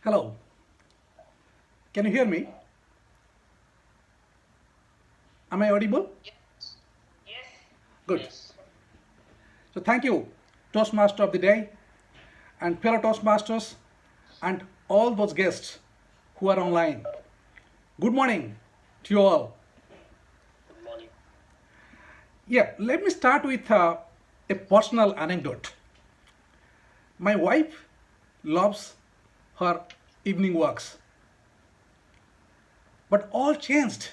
Hello, can you hear me? Am I audible? Yes, yes, Good. yes. So thank you, Toastmaster of the day and fellow Toastmasters and all those guests who are online. Good morning to you all. Good morning. Yeah, let me start with a personal anecdote. My wife loves her evening walks, but all changed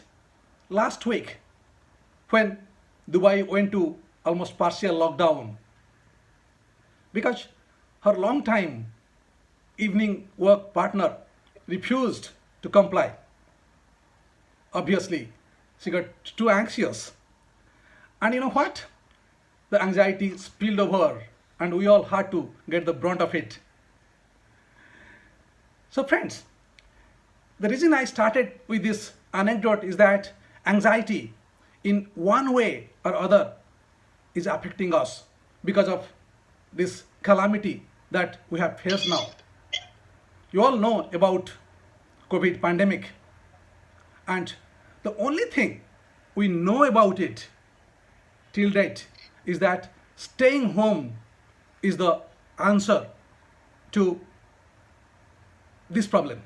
last week when Dubai went to almost partial lockdown because her long time evening work partner refused to comply. Obviously, she got too anxious. And you know what? The anxiety spilled over, and we all had to get the brunt of it. So, friends, the reason I started with this anecdote is that anxiety, in one way or other, is affecting us because of this calamity that we have faced now. You all know about COVID pandemic, and the only thing we know about it till date is that staying home is the answer to this problem.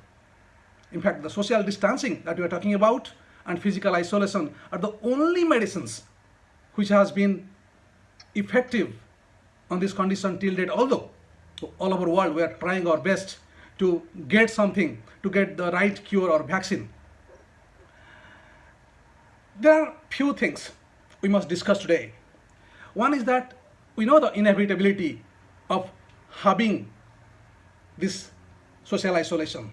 In fact, the social distancing that we are talking about and physical isolation are the only medicines which has been effective on this condition till date. Although all over the world we are trying our best to get something, to get the right cure or vaccine. There are few things we must discuss today. One is that we know the inevitability of having this social isolation,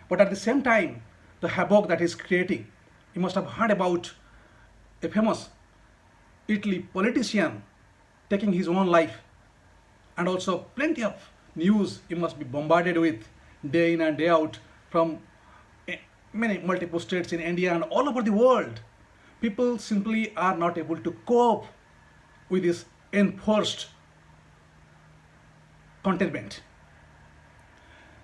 but at the same time, the havoc that is creating. You must have heard about a famous Italy politician taking his own life, and also plenty of news you must be bombarded with day in and day out from many multiple states in India and all over the world. People simply are not able to cope with this enforced containment.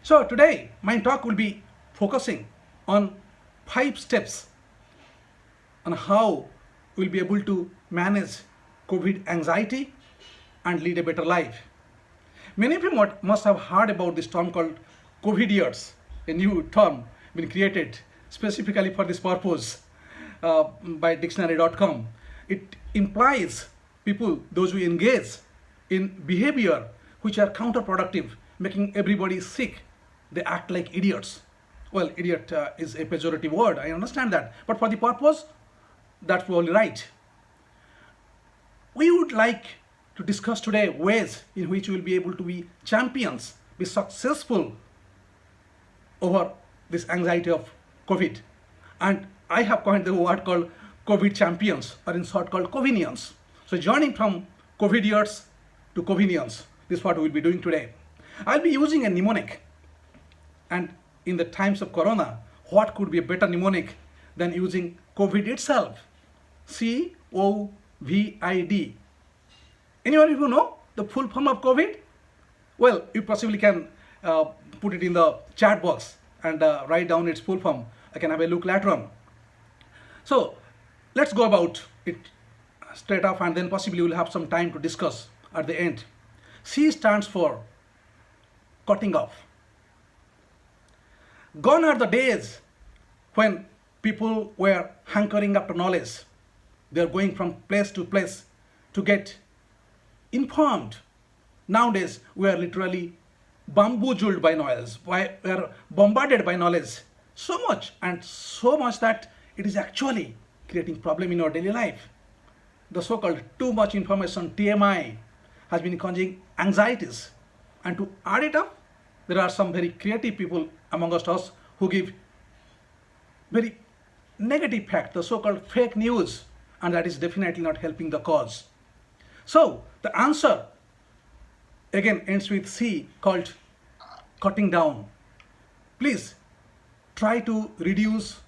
So today my talk will be focusing on 5 steps on how we'll be able to manage COVID anxiety and lead a better life. Many of you must have heard about this term called Covidiots, a new term been created specifically for this purpose by dictionary.com. It implies people, those who engage in behavior which are counterproductive, making everybody sick. They act like idiots. Well, idiot is a pejorative word, I understand that. But for the purpose, that's probably right. We would like to discuss today ways in which we will be able to be champions, be successful over this anxiety of COVID. And I have coined the word called COVID champions, or in short called Covions. So joining from Covidiots to Covions, this is what we'll be doing today. I'll be using a mnemonic. And in the times of Corona, what could be a better mnemonic than using COVID itself? COVID. Anyone who know the full form of COVID? Well, you possibly can put it in the chat box and write down its full form. I can have a look later on. So let's go about it straight off, and then possibly we'll have some time to discuss at the end. C stands for cutting off. Gone are the days when people were hankering after knowledge. They're going from place to place to get informed. Nowadays, we are literally bamboozled by knowledge. We are bombarded by knowledge so much and so much that it is actually creating problem in our daily life. The so-called too much information, TMI, has been causing anxieties. And to add it up, there are some very creative people amongst us who give very negative fact, the so-called fake news, and that is definitely not helping the cause. So the answer again ends with C, called cutting down. Please try to reduce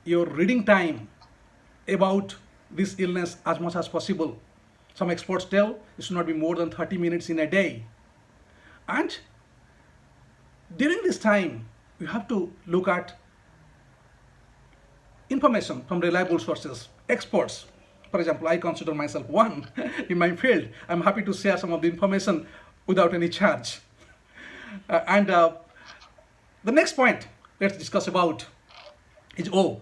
your reading time about this illness as much as possible. Some experts tell it should not be more than 30 minutes in a day. And During this time, you have to look at information from reliable sources, experts. For example, I consider myself one in my field. I'm happy to share some of the information without any charge. And the next point let's discuss about is O,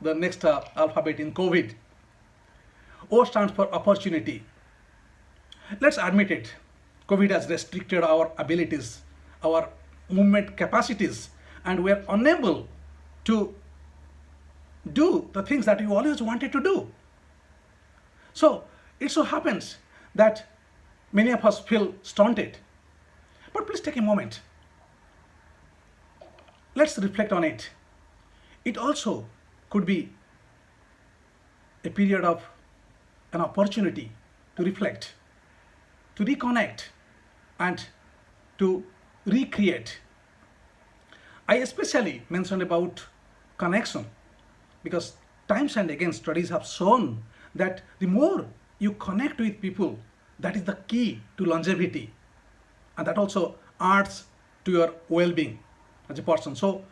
the next alphabet in COVID. O stands for opportunity. Let's admit it. COVID has restricted our abilities, our movement capacities, and we are unable to do the things that you always wanted to do. So it so happens that many of us feel stunted. But please take a moment. Let's reflect on it. It also could be a period of an opportunity to reflect, to reconnect, and to recreate. I especially mentioned about connection because times and again studies have shown that the more you connect with people, that is the key to longevity, and that also adds to your well-being as a person. So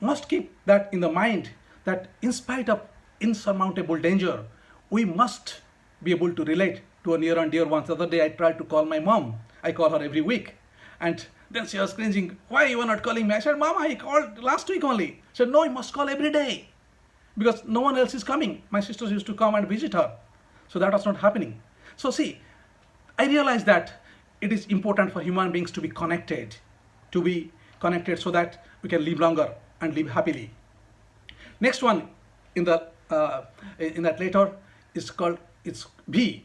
must keep that in the mind that in spite of insurmountable danger, we must be able to relate to a near and dear one. The other day I tried to call my mom. I call her every week, and then she was cringing, why you are not calling me? I said, Mom, I called last week only. She said, no, you must call every day because no one else is coming. My sisters used to come and visit her. So that was not happening. So see, I realized that it is important for human beings to be connected so that we can live longer and live happily. Next one in that letter is called, it's V.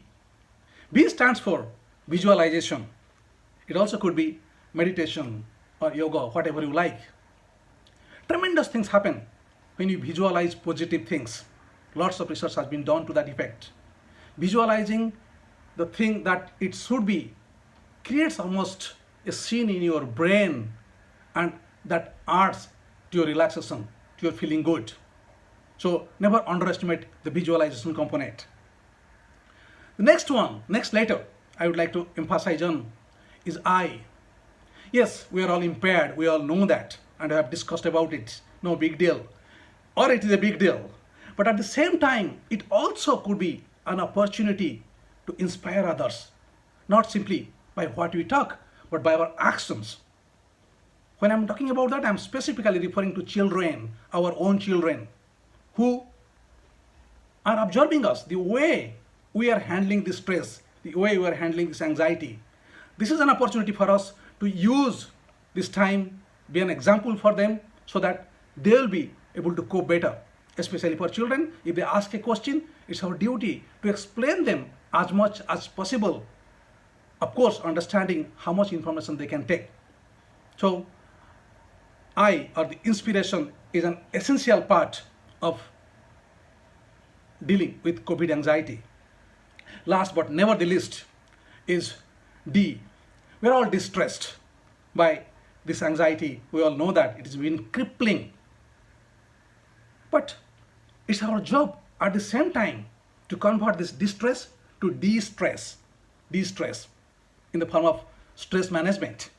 V stands for visualization. It also could be meditation or yoga, whatever you like. Tremendous things happen when you visualize positive things. Lots of research has been done to that effect. Visualizing the thing that it should be creates almost a scene in your brain, and that adds to your relaxation, to your feeling good. So never underestimate the visualization component. The next letter I would like to emphasize on is I. Yes, we are all impaired, we all know that, and I have discussed about it. No big deal. Or it is a big deal. But at the same time, it also could be an opportunity to inspire others, not simply by what we talk, but by our actions. When I'm talking about that, I'm specifically referring to children, our own children, who are observing us, the way we are handling this stress, the way we are handling this anxiety. This is an opportunity for us to use this time, be an example for them so that they'll be able to cope better. Especially for children, if they ask a question, it's our duty to explain them as much as possible. Of course, understanding how much information they can take. So, I, or the inspiration, is an essential part of dealing with COVID anxiety. Last but never the least is D. We are all distressed by this anxiety. We all know that it has been crippling. But it's our job at the same time to convert this distress to de-stress in the form of stress management.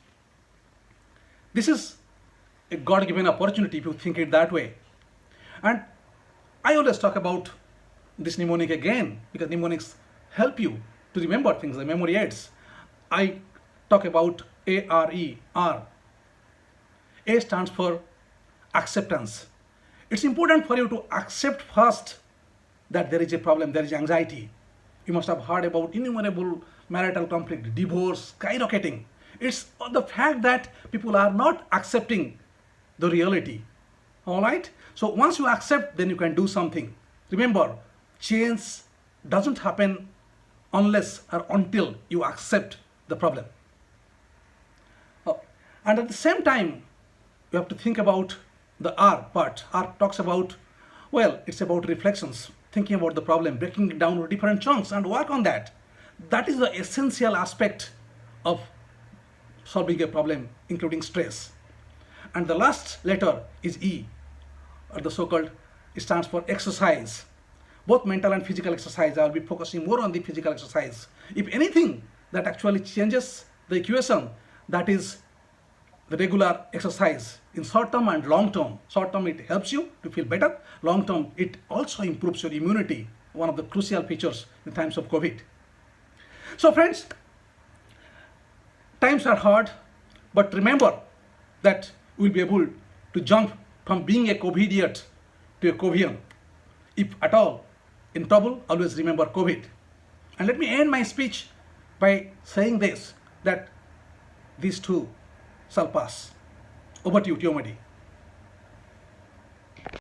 This is a God-given opportunity if you think it that way. And I always talk about this mnemonic again because mnemonics help you to remember things, the memory aids. I talk about ARER. A stands for acceptance. It's important for you to accept first that there is a problem, there is anxiety. You must have heard about innumerable marital conflict, divorce, skyrocketing. It's the fact that people are not accepting the reality. All right? So once you accept, then you can do something. Remember, change doesn't happen unless or until you accept the problem. And at the same time, you have to think about the R part. R talks about, well, it's about reflections, thinking about the problem, breaking it down to different chunks and work on that. That is the essential aspect of solving a problem, including stress. And the last letter is E, or the so-called, it stands for exercise. Both mental and physical exercise. I will be focusing more on the physical exercise. If anything that actually changes the equation, that is the regular exercise in short term and long term. Short term, it helps you to feel better. Long term, it also improves your immunity, one of the crucial features in times of COVID. So friends, times are hard, but remember that we'll be able to jump from being a Covidiot to a Covion. If at all in trouble, always remember COVID. And let me end my speech by saying this, that these too shall pass. Over to you, Tiomadi.